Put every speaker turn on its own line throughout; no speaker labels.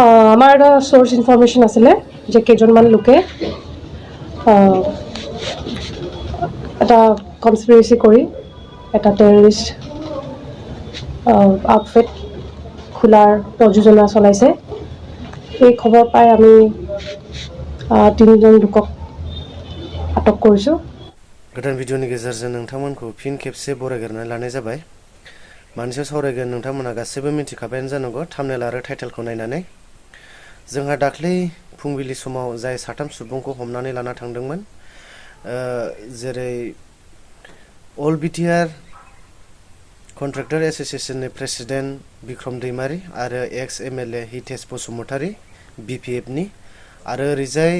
আমাৰ এটা source information আছিলে যে কেইজনমান লোকে এটা কনস্পিৰেচি কৰি এটা টেৰৰিষ্ট আউটফিট খোলাৰ প্ৰযোজনা চলাইছে। এই খবৰ পাই আমি 3জন লোকক আটক কৰিছোঁ।
गोदान भिडिअनि गेजेरजों नोंथांमोनखौ फिन खेबसे बरायग्रोनानै लानाय जाबाय। मानि सायाव सावरायगोन नोंथांमोना गासैबो मिथिखाबायानो जानांगौ थाम्बनेल आरो टाइटेलखौ नायनानै। जोंहा दाख्लै फुंबिलि समाव जाय 3 सुबुंखौ हमनानै लाना थांदोंमोन, जेरै अल बिटिआर कन्ट्रेक्टर एसोसिएशननि प्रेसिडेन्ट बिक्रम दैमारी आरो एक्स एमएलए हितेश बसुमतारी बिपिएफनि, आरो ओरैजाय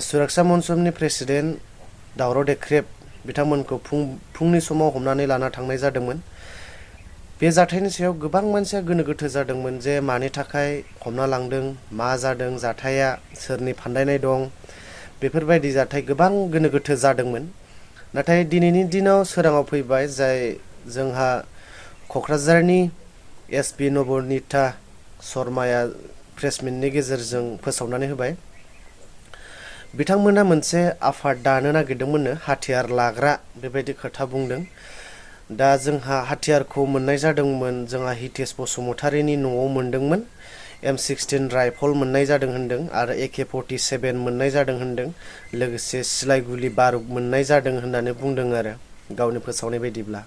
सुरक्षा मन्चनि प्रेसिडेन्ट दावराव देख्रेब बिथांमोनखौ फुंनि समाव हमनानै लाना थांनाय जादोंमोन। बे जाथायनि सायाव गोबां मानसिया गोनो गोथो जादोंमोन जे मानि थाखाय हमना लांदों, मा जादों, जाथाया सोरनि फान्दायनाय दं, बेफोरबायदि जाथाय गोबां गोनो गोथो जादोंमोन। नाथाय दिनैनि दिनाव सोराङाव फैबाय, जाय जोंहा क'क्राझारनि एसपि नबनीता शर्माया प्रेसमिटनि गेजेरजों फोसावनानै होबाय। बिथांमोना मोनसे आफाद दानो नागिरदोंमोननो, हाथियार लाग्रा बेबायदि खोथा बुंदों। दा जोंहा हाथियारखौ मोननाय जादोंमोन, जोंहा हितेश बसुमतारीनि न'आव मोनदोंमोन। M16 राइफल मोननाय जादों होनदों आरो AK-47 मोननाय जादों होनदों, लोगोसे सिलाइ गुलि बारुद मोननाय जादों होननानै बुंदों आरो गावनि फोसावनाय बायदिब्ला।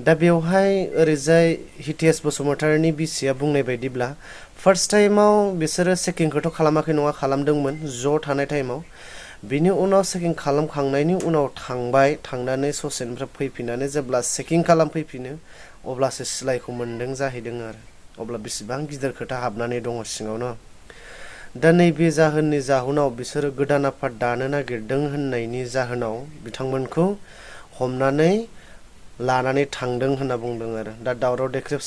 दा बेवहाय ओरैजाय हितेश बसुमतारीनि बिसिया बुंनाय बायदिब्ला फार्स्ट टाइमाव बिसोरो चेकिंखौथ' खालामाखै नङा, खालामदोंमोन ज' थानाय टाइमाव। बिनि उनाव चेकिं खालामखांनायनि उनाव थांनानै ससेनिफ्राय फैफिननानै जेब्ला चेकिं खालामफैफिनो अब्लासो सिलाइखौ मोनदों जाहैदों आरो। अब्ला बेसेबां गिदिर खोथा हाबनानै दङ सिङावनो। दा नैबे जाहोननि जाहोनाव बिसोरो गोदान आफाद दानो नागिरदों होननायनि जाहोनाव बिथांमोनखौ हमनानै लानानै थांदों होनना बुंदों आरो। दा दावराव देख्रेब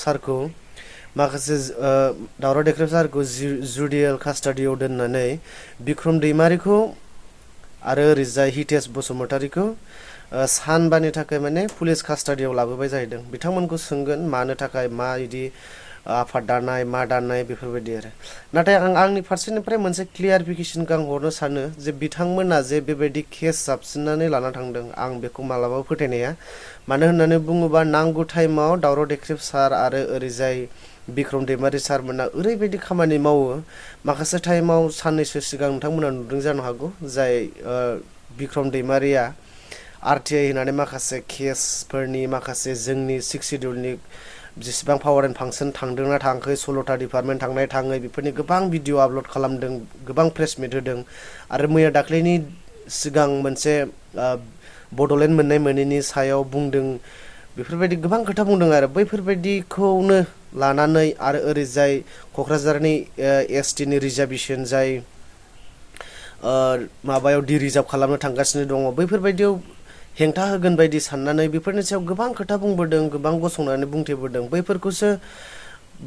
सारखौ जुडियेल कास्टाडियाव दोननानै बिक्रम दैमारीखौ आरो ओरैजाय हितेश बसुमतारीखौ सानबानि थाखाय माने पुलिस कास्टाडियाव लाबोबाय जाहैदों। बिथांमोनखौ सोंगोन मानो थाखाय, मा इदि आफाद दानाय, मा दानाय, बेफोरबायदि आरो। नाथाय आंनि फारसेनिफ्राय मोनसे क्लियारिफिकेसनखौ आं हरनो सानो जे बिथांमोना जे बेबायदि केस जाबसिननानै लाना थांदों, आं बेखौ मालाबाबो फोथायनाया। मानो होननानै बुङोबा नांगौ टाइमाव दावराव देख्रेब सार आरो ओरैजाय बिक्रम दैमारी सारमोना ओरैबायदि खामानि मावो। माखासे टाइमाव साननैसो सिगां नोंथांमोना नुदों जानो हागौ, जाय बिक्रम दैमारीया RTI होनानै माखासे केसफोरनि, माखासे जोंनि 6 सिडिउलनि जेसेबां पावार एन्ड फांसन थांदोंना थाङाखै, 16टा डिपार्टमेन्ट थांनाय थाङै, बेफोरनि गोबां भिडिअ आपल'ड खालामदों, गोबां प्रेस मिट होदों। आरो मैया दाख्लैनि सिगां मोनसे बड'लेण्ड मोननाय मोनैनि सायाव बुंदों, बेफोरबायदि गोबां खोथा बुंदों आरो। बैफोरबायदिखौनो लानानै आरो ओरैजाय क'क्राझारनि STनि रिजार्भेसन जाय माबायाव रिजार्भ खालामनो थांगासिनो दङ, बैफोरबायदियाव हेंथा होगोन बायदि साननानै बेफोरनि सायाव गोबां खोथा बुंबोदों, गोबां गसंनानै बुंथेबोदों। बैफोरखौसो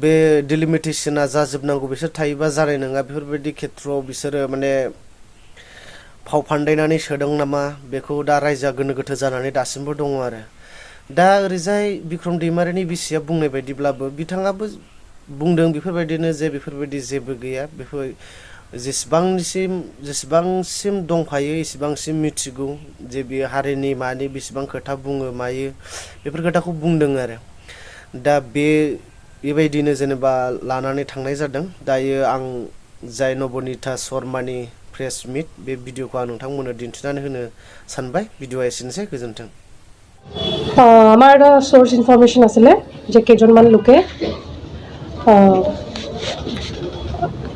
बे डिलिमिटेसना जाजोबनांगौ, बिसोर थायोबा जानाय नङा, बेफोरबायदि खेथ्रआव बिसोरो माने फाव फान्दायनानै सोदों नामा, बेखौ दा रायजोआ गोनो गोथो जानानै दासिमबो दङ आरो। दा ओरैजाय बिक्रम दैमारीनि बिसिया बुंनाय बायदिब्लाबो बिथाङाबो बुंदों बेफोरबायदिनो जे बेफोरबायदि जेबो गैया, बेफोर जेसेबांसिम दंफायो एसेबांसिम मिथिगौ जे बियो हारिनि मानि बेसेबां खोथा बुङो मायो, बेफोर खोथाखौ बुंदों आरो। दा बेबायदिनो जेनेबा लानानै थांनाय जादों। दायो आं जाय नबनीता शर्मानि प्रेस मिट, बे भिडिअखौ आं नोंथांमोननो दिन्थिनानै होनो सानबाय। भिडिअआ एसेनोसै, गोजोन्थों।
আমাৰ এটা সোর্স ইনফরমেশন আছিলে যে কেইজনমান লোকে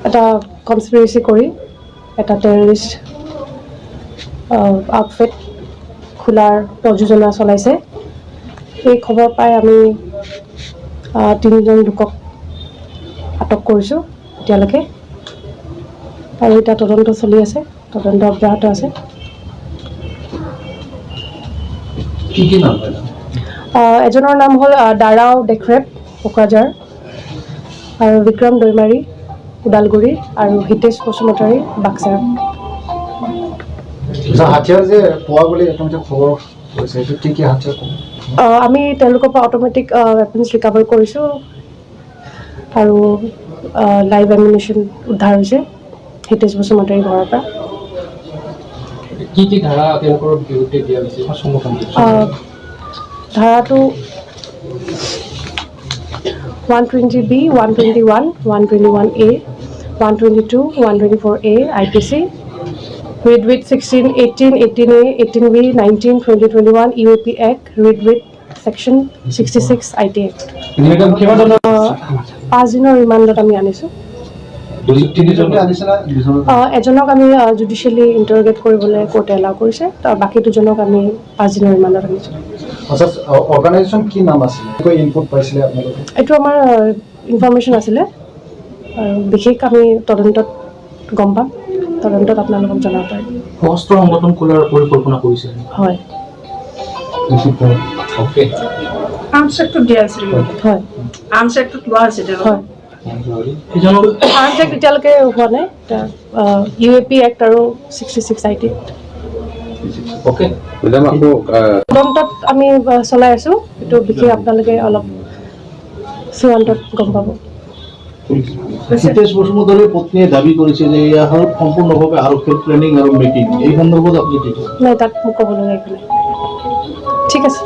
এটা কনস্পিৰেচি কৰি এটা টেৰৰিষ্ট আউটফিট খোলাৰ প্ৰযোজনা চলাইছে। এই খবৰ পাই আমি 3জন লোকক আটক কৰিছোঁ এতিয়ালৈকে, আৰু এতিয়া তদন্ত চলি আছে, তদন্ত অব্যাহত আছে। এজনৰ নাম হ'ল দাৰাও দেখ্ৰেব কোকৰাঝাৰ, আৰু বিক্ৰম দৈমাৰী ওদালগুৰি, আৰু হিতেশ বসুমতাৰী বাক্সাৰ। আমি তেওঁলোকৰ পৰা অট'মেটিক ৱেপনছ ৰিকভাৰ কৰিছোঁ, আৰু লাইভ এমিনেশ্যন উদ্ধাৰ হৈছে হিতেশ বসুমতাৰীৰ ঘৰৰ পৰা।
কি ধাৰা তেওঁলোকৰ বিৰুদ্ধে দিয়া হৈছে
ধাৰাটো 120B, 121, 121A, 122, 124A IPC, read with 16, 18, 18A, 18B, 19, 20, 21 UAP Act, read with section 66 IT Act. 5 দিনৰ ৰিমাণ্ডত আমি আনিছোঁ। এজনক আমি জুডিচিয়েলি ইণ্টাৰগেট কৰিবলৈ কোৰ্টে এলাউ কৰিছে, বাকী দুজনক আমি 5 দিনৰ ৰিমাণ্ডত আনিছোঁ।
অৰ্গানাইজেশ্যন কি নাম আছিলে, ইনপুট পাইছিলে আপোনালোকে?
এইটো আমাৰ ইনফৰমেশ্যন আছিলে আৰু বিশেষ আমি তদন্তত গম পাম, তদন্তত আপোনালোকক জনাব পাৰিম।
সশস্ত্ৰ সংগঠন খোলাৰ পৰিকল্পনা কৰিছে?
হয়।
ওকে।
আৰ্মছ এক্টত দিয়া আছিল?
হয়।
আৰ্মছ এক্টত লোৱা হৈছে?
হয়। আৰ্মছ এক্ট এতিয়ালৈকে হোৱা নাই, UAP এক্ট আৰু 66 IT এক্ট।
ওকে।
তদন্তত আমি চলাই আছোঁ, এইটো বিশেষ আপোনালোকে অলপ চূড়ান্তত গম পাব।
হিতেশ বসুমতাৰীৰ পত্নীয়ে দাবী কৰিছে যে এয়া হ'ল সম্পূৰ্ণভাৱে আৰক্ষীৰ প্লেনিং আৰু মিটিং, এই সন্দৰ্ভত আপুনি কি কয়?
নাই, তাত মোক ক'বলগীয়া একো নাই। ঠিক আছে।